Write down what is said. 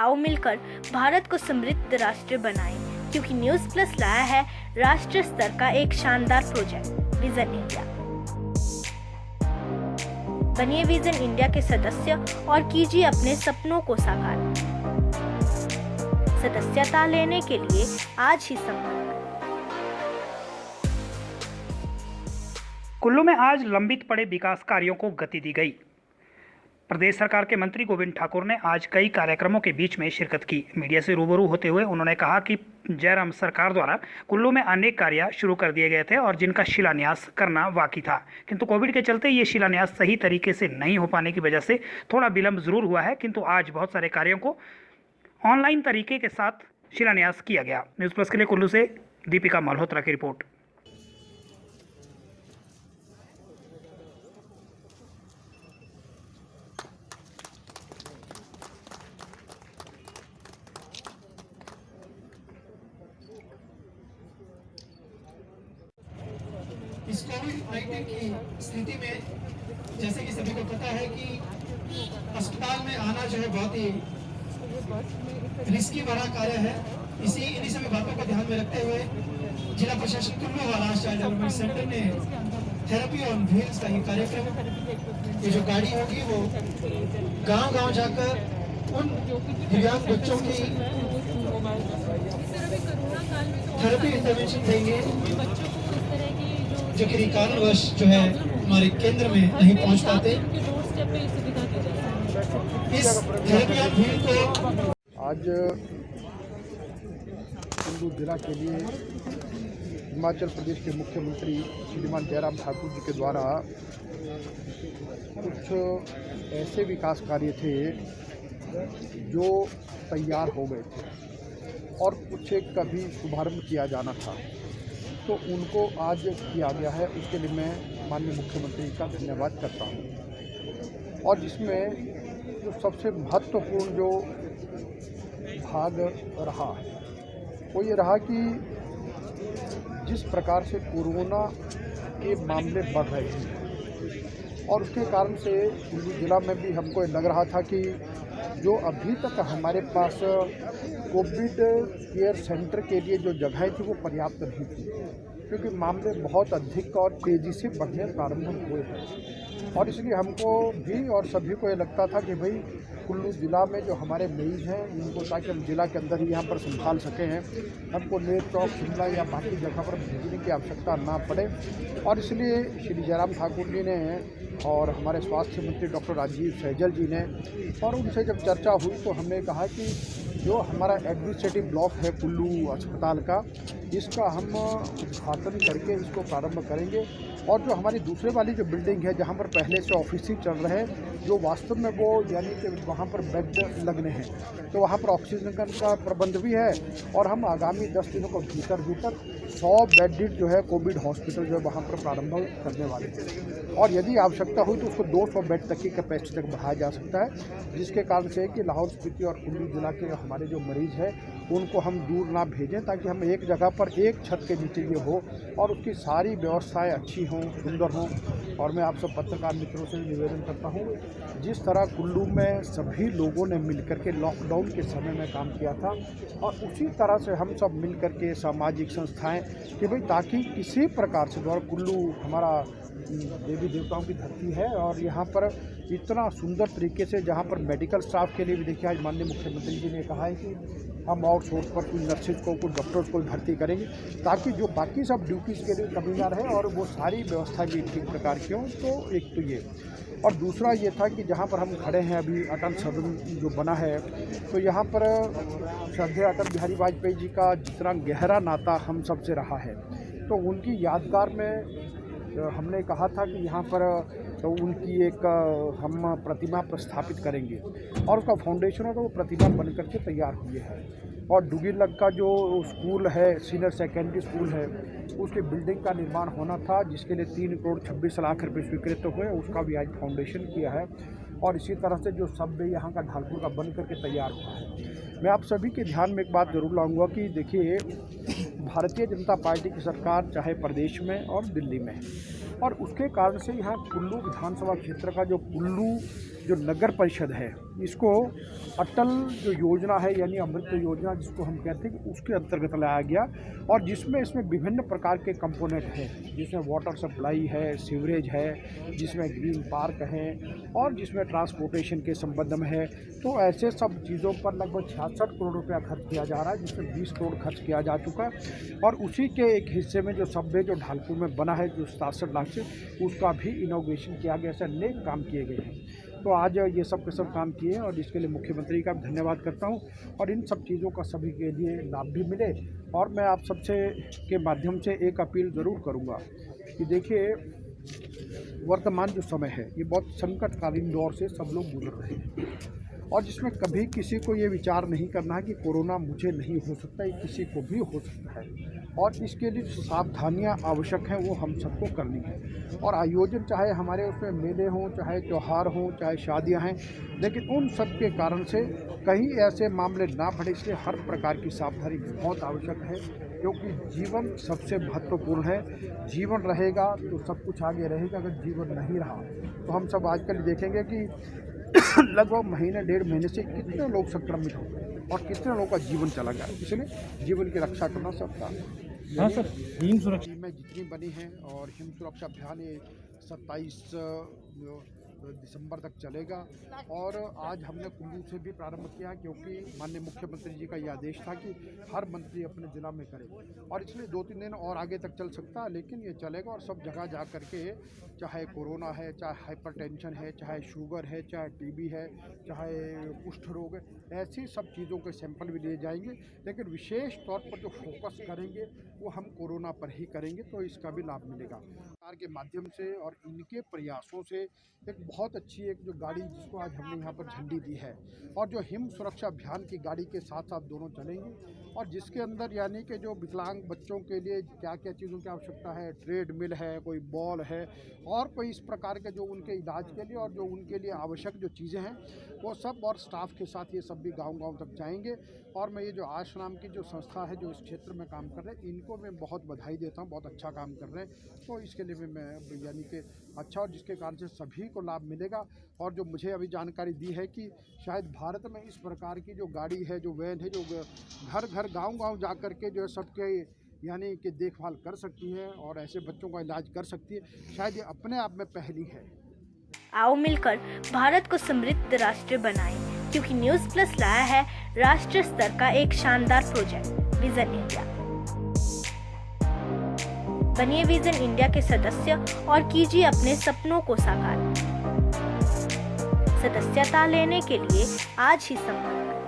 आओ मिलकर भारत को समृद्ध राष्ट्र बनाएं, क्योंकि न्यूज़ प्लस लाया है राष्ट्र स्तर का एक शानदार प्रोजेक्ट विजन इंडिया। बनिए विजन इंडिया के सदस्य और कीजिए अपने सपनों को साकार। सदस्यता लेने के लिए आज ही संपर्क। कुल्लू में आज लंबित पड़े विकास कार्यों को गति दी गई। प्रदेश सरकार के मंत्री गोविंद ठाकुर ने आज कई कार्यक्रमों के बीच में शिरकत की। मीडिया से रूबरू होते हुए उन्होंने कहा कि जयराम सरकार द्वारा कुल्लू में अनेक कार्य शुरू कर दिए गए थे और जिनका शिलान्यास करना बाकी था, किंतु कोविड के चलते ये शिलान्यास सही तरीके से नहीं हो पाने की वजह से थोड़ा विलंब जरूर हुआ है, किंतु आज बहुत सारे कार्यों को ऑनलाइन तरीके के साथ शिलान्यास किया गया। न्यूज़ प्लस के लिए कुल्लू से दीपिका मल्होत्रा की रिपोर्ट। इस कोविड-19 की स्थिति में जैसे कि सभी को पता है कि अस्पताल में आना जो है बहुत ही रिस्की भरा कार्य है। इन्हीं सभी बातों को ध्यान में रखते हुए जिला प्रशासन कुल्लू व चाइल्ड डेवलपमेंट सेंटर ने थेरेपी ऑन व्हील्स का ये कार्यक्रम, ये जो गाड़ी होगी वो गांव-गांव जाकर उन दिव्यांग बच्चों की थेरेपी इंटरवेंशन देंगे जो कि कारणवश जो है हमारे केंद्र में नहीं पहुंच पाते। इस थेरेपी ऑन व्हील को आज कुल्लू जिला के लिए हिमाचल प्रदेश के मुख्यमंत्री श्रीमान जयराम ठाकुर जी के द्वारा कुछ ऐसे विकास कार्य थे जो तैयार हो गए थे और कुछ एक का भी शुभारंभ किया जाना था, तो उनको आज किया गया है। उसके लिए मैं माननीय मुख्यमंत्री का धन्यवाद करता हूँ। और जिसमें जो सबसे महत्वपूर्ण जो भाग रहा वो ये रहा कि जिस प्रकार से कोरोना के मामले बढ़ रहे थे और उसके कारण से कुल्लू जिला में भी हमको लग रहा था कि जो अभी तक हमारे पास कोविड केयर सेंटर के लिए जो जगह थी वो पर्याप्त नहीं थी, क्योंकि मामले बहुत अधिक और तेज़ी से बढ़ने प्रारंभ हुए हैं। और इसलिए हमको भी और सभी को ये लगता था कि भाई कुल्लू ज़िला में जो हमारे मरीज़ हैं इनको ताकि हम ज़िला के अंदर ही यहाँ पर संभाल सकें हैं, हमको नेर चौक, शिमला या बाकी जगह पर भेजने की आवश्यकता ना पड़े। और इसलिए श्री जयराम ठाकुर जी ने और हमारे स्वास्थ्य मंत्री डॉक्टर राजीव सैजल जी ने और उनसे जब चर्चा हुई तो हमने कहा कि जो हमारा एडमिनिस्ट्रेटिव ब्लॉक है कुल्लू अस्पताल का, इसका हम उद्घाटन करके इसको प्रारंभ करेंगे। और जो हमारी दूसरे वाली जो बिल्डिंग है जहाँ पर पहले से ऑफिस ही चल रहे हैं, जो वास्तव में वो यानी कि वहाँ पर बेड लगने हैं, तो वहाँ पर ऑक्सीजन का प्रबंध भी है। और हम आगामी 10 दिनों को भीतर 100 बेडेड जो है कोविड हॉस्पिटल जो है वहाँ पर प्रारंभ करने वाले हैं। और यदि आवश्यकता हुई तो उसको 200 बेड तक की कैपेसिटी तक बढ़ाया जा सकता है, जिसके कारण से कि लाहौल स्पीति और कुल्लू जिला के हमारे जो मरीज़ हैं उनको हम दूर ना भेजें, ताकि हम एक जगह पर एक छत के नीचे ये हो और उसकी सारी व्यवस्थाएं अच्छी हों, सुंदर हों। और मैं आप सब पत्रकार मित्रों से निवेदन करता हूँ, जिस तरह कुल्लू में सभी लोगों ने मिलकर के लॉकडाउन के समय में काम किया था और उसी तरह से हम सब मिलकर के सामाजिक संस्थाएं कि भाई ताकि किसी प्रकार से द्वारा कुल्लू हमारा देवी देवताओं की धरती है और यहाँ पर इतना सुंदर तरीके से जहाँ पर मेडिकल स्टाफ के लिए भी देखिए आज माननीय मुख्यमंत्री जी ने कहा है कि हम आउटसोर्स पर कुछ नर्सेज को, कुछ डॉक्टर्स को भर्ती करेंगे, ताकि जो बाकी सब ड्यूटीज़ के लिए कमी ना रहे और वो सारी व्यवस्था भी ठीक प्रकार की हों। तो एक तो ये, और दूसरा ये था कि जहाँ पर हम खड़े हैं अभी अटल सदन जो बना है, तो यहाँ पर श्रद्धेय अटल बिहारी वाजपेयी जी का जितना गहरा नाता हम सबसे रहा है, तो उनकी यादगार में हमने कहा था कि यहाँ पर तो उनकी एक हम प्रतिमा प्रस्थापित करेंगे और उसका फाउंडेशन है तो वो प्रतिमा बन करके तैयार हुई है। और डुगीलग का जो स्कूल है, सीनियर सेकेंडरी स्कूल है, उसकी बिल्डिंग का निर्माण होना था, जिसके लिए 3 करोड़ 26 लाख रुपये स्वीकृत हुए, उसका भी आज फाउंडेशन किया है। और इसी तरह से जो सब यहाँ का ढालपुर का बन करके तैयार हुआ है। मैं आप सभी के ध्यान में एक बात जरूर लाऊंगा कि देखिए, भारतीय जनता पार्टी की सरकार चाहे प्रदेश में और दिल्ली में, और उसके कारण से यहाँ कुल्लू विधानसभा क्षेत्र का जो कुल्लू जो नगर परिषद है, इसको अटल जो योजना है यानी अमृत योजना जिसको हम कहते हैं, उसके अंतर्गत लाया गया। और जिसमें इसमें विभिन्न प्रकार के कंपोनेंट हैं, जिसमें वाटर सप्लाई है, सीवरेज है, जिसमें ग्रीन पार्क है और जिसमें ट्रांसपोर्टेशन के संबंध में है। तो ऐसे सब चीज़ों पर लगभग 66 करोड़ रुपया खर्च किया जा रहा है, जिसमें 20 करोड़ खर्च किया जा चुका है। और उसी के एक हिस्से में जो सबवे जो ढालपुर में बना है, जो 67 लाख से, उसका भी इनॉग्रेशन किया गया। ऐसे अनेक काम किए गए हैं। तो आज ये सब के सब काम किए और इसके लिए मुख्यमंत्री का धन्यवाद करता हूं। और इन सब चीज़ों का सभी के लिए लाभ भी मिले। और मैं आप सबसे के माध्यम से एक अपील ज़रूर करूंगा कि देखिए, वर्तमान जो समय है ये बहुत संकटकालीन दौर से सब लोग गुजर रहे हैं और जिसमें कभी किसी को ये विचार नहीं करना है कि कोरोना मुझे नहीं हो सकता, ये किसी को भी हो सकता है। और इसके लिए जो सावधानियाँ आवश्यक हैं वो हम सबको करनी है। और आयोजन चाहे हमारे उसमें मेले हों, चाहे त्यौहार हों, चाहे शादियां हैं, लेकिन उन सब के कारण से कहीं ऐसे मामले ना बढ़े, इसलिए हर प्रकार की सावधानी बहुत आवश्यक है। क्योंकि जीवन सबसे महत्वपूर्ण है। जीवन रहेगा तो सब कुछ आगे रहेगा। अगर जीवन नहीं रहा तो हम सब आजकल देखेंगे कि लगभग महीने 1.5 महीने से कितने लोग संक्रमित हो गए और कितने लोगों का जीवन चला गया। इसलिए जीवन की रक्षा करना सबका। हाँ सर, हिम सुरक्षा में जितनी बनी है और हिम सुरक्षा अभियान ये 27 दिसंबर तक चलेगा। और आज हमने कुल्लू से भी प्रारंभ किया क्योंकि माननीय मुख्यमंत्री जी का ये आदेश था कि हर मंत्री अपने ज़िला में करे। और इसलिए 2-3 दिन और आगे तक चल सकता है, लेकिन ये चलेगा। और सब जगह जा करके, चाहे कोरोना है, चाहे हाइपरटेंशन है, चाहे शुगर है, चाहे टीबी है, चाहे कुष्ठ रोग है, ऐसी सब चीज़ों के सैंपल भी लिए जाएंगे। लेकिन विशेष तौर पर जो फोकस करेंगे वो हम कोरोना पर ही करेंगे, तो इसका भी लाभ मिलेगा। सरकार के माध्यम से और इनके प्रयासों से एक बहुत अच्छी एक जो गाड़ी जिसको आज हमने यहाँ पर झंडी दी है, और जो हिम सुरक्षा अभियान की गाड़ी के साथ साथ दोनों चलेंगे। और जिसके अंदर यानी कि जो विकलांग बच्चों के लिए क्या क्या चीज़ों की आवश्यकता है, ट्रेडमिल है, कोई बॉल है और कोई इस प्रकार के जो उनके इलाज के लिए और जो उनके लिए आवश्यक जो चीज़ें हैं वो सब, और स्टाफ के साथ ये सब भी गांव-गांव तक जाएंगे। और मैं ये जो आश नाम की जो संस्था है जो इस क्षेत्र में काम कर रहे हैं, इनको मैं बहुत बधाई देता हूँ, बहुत अच्छा काम कर रहे हैं। तो इसके लिए मैं यानी कि अच्छा, और जिसके कारण से सभी को लाभ मिलेगा। और जो मुझे अभी जानकारी दी है कि शायद भारत में इस प्रकार की जो गाड़ी है, जो वैन है, जो घर घर गांव-गांव जा कर के जो है सबके यानी कि देखभाल कर सकती है और ऐसे बच्चों का इलाज कर सकती है, शायद ये अपने आप में पहली है। आओ मिलकर भारत को समृद्ध राष्ट्र बनाएं, क्योंकि न्यूज़ प्लस लाया है राष्ट्र स्तर का एक शानदार प्रोजेक्ट, विजन इंडिया। बनिए विजन इंडिया के सदस्य और कीजिए अपने सपनों को साकार। सदस्यता लेने के लिए आज ही संपर्क